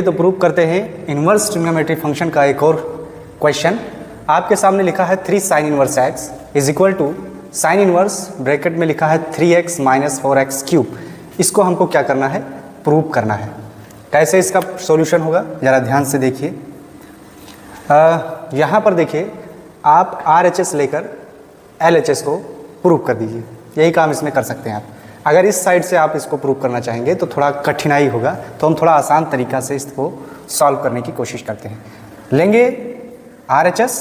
तो प्रूव करते हैं इन्वर्स ट्रिग्नोमेट्रिक फंक्शन का एक और क्वेश्चन। आपके सामने लिखा है 3 sine inverse x is equal to sine inverse bracket में लिखा है 3x माइनस 4x क्यूब। इसको हमको क्या करना है, प्रूव करना है। कैसे इसका सॉल्यूशन होगा ज़रा ध्यान से देखिए। यहाँ पर देखिए आप RHS लेकर LHS को प्रूव कर दीजिए, यही काम इसमें कर सकते हैं आप। अगर इस साइड से आप इसको प्रूव करना चाहेंगे तो थोड़ा कठिनाई होगा, तो हम थोड़ा आसान तरीका से इसको सॉल्व करने की कोशिश करते हैं। लेंगे RHS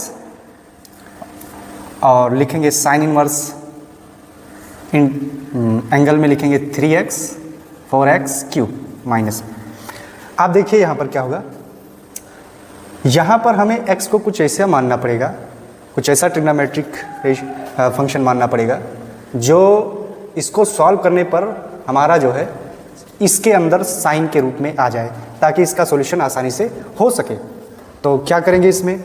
और लिखेंगे साइन इनवर्स एंगल में लिखेंगे 3x 4x क्यूब माइनस। आप देखिए यहाँ पर क्या होगा, यहाँ पर हमें x को कुछ ऐसा मानना पड़ेगा, कुछ ऐसा ट्रिग्नोमेट्रिक फंक्शन मानना पड़ेगा जो इसको सॉल्व करने पर हमारा जो है इसके अंदर साइन के रूप में आ जाए, ताकि इसका सॉल्यूशन आसानी से हो सके। तो क्या करेंगे, इसमें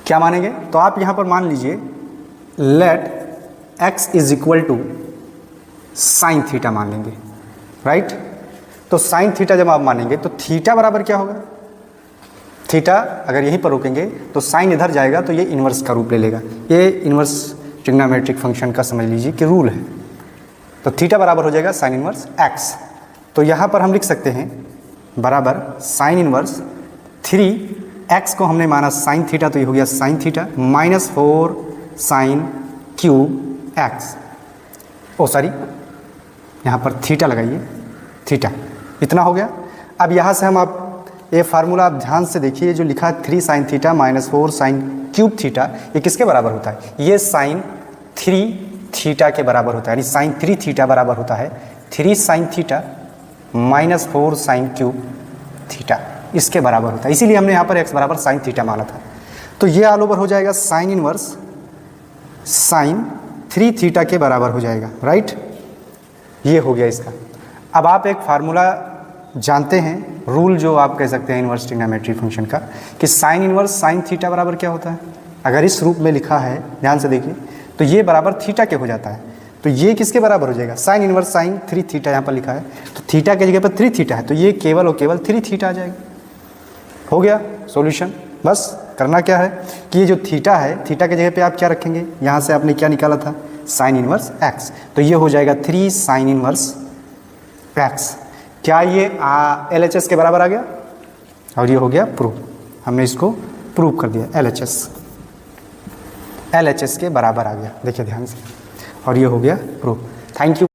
क्या मानेंगे, तो आप यहाँ पर मान लीजिए let x is equal to sine theta मान लेंगे, राइट। तो साइन थीटा जब आप मानेंगे तो थीटा बराबर क्या होगा, थीटा अगर यहीं पर रोकेंगे तो साइन इधर जाएगा तो ये इन्वर्स का रूप ले लेगा। ये इन्वर्स ट्रिग्नोमेट्रिक फंक्शन का समझ लीजिए कि रूल है। तो थीटा बराबर हो जाएगा साइन इनवर्स x। तो यहाँ पर हम लिख सकते हैं बराबर साइन इनवर्स 3x को हमने माना साइन थीटा, तो ये हो गया sine theta minus 4 sine cube x। ओ सॉरी, यहाँ पर थीटा लगाइए, थीटा इतना हो गया। अब यहाँ से हम आप ये फार्मूला आप ध्यान से देखिए, जो लिखा है 3 sine theta minus 4 sine cube theta, ये किसके बराबर होता है, ये साइन 3 थीटा के बराबर होता है, यानी साइन 3 थीटा बराबर होता है 3 sine theta minus 4 sine cube theta, इसके बराबर होता है। इसीलिए हमने यहाँ पर x बराबर साइन थीटा माना था। तो ये ऑल ओवर हो जाएगा साइन इनवर्स साइन 3 थीटा के बराबर हो जाएगा, राइट। ये हो गया इसका। अब आप एक फार्मूला जानते हैं, रूल जो आप कह सकते हैं इन्वर्स ट्रिग्नोमेट्रिक फंक्शन का, कि साइन इनवर्स साइन थीटा बराबर क्या होता है। अगर इस रूप में लिखा है, ध्यान से देखिए, तो ये बराबर थीटा के हो जाता है। तो ये किसके बराबर हो जाएगा, साइन इनवर्स साइन 3 थीटा यहाँ पर लिखा है, तो थीटा की जगह पर 3 थीटा है, तो ये केवल और केवल 3 थीटा आ जाएगा। हो गया सॉल्यूशन। बस करना क्या है कि ये जो थीटा है, थीटा की जगह पे आप क्या रखेंगे, यहाँ से आपने क्या निकाला था, साइन इनवर्स x, तो ये हो जाएगा 3 साइन इनवर्स x। क्या ये LHS के बराबर आ गया, और ये हो गया प्रूव। हमने इसको प्रूव कर दिया, LHS के बराबर आ गया, देखिए ध्यान से, और ये हो गया प्रूव। Thank you.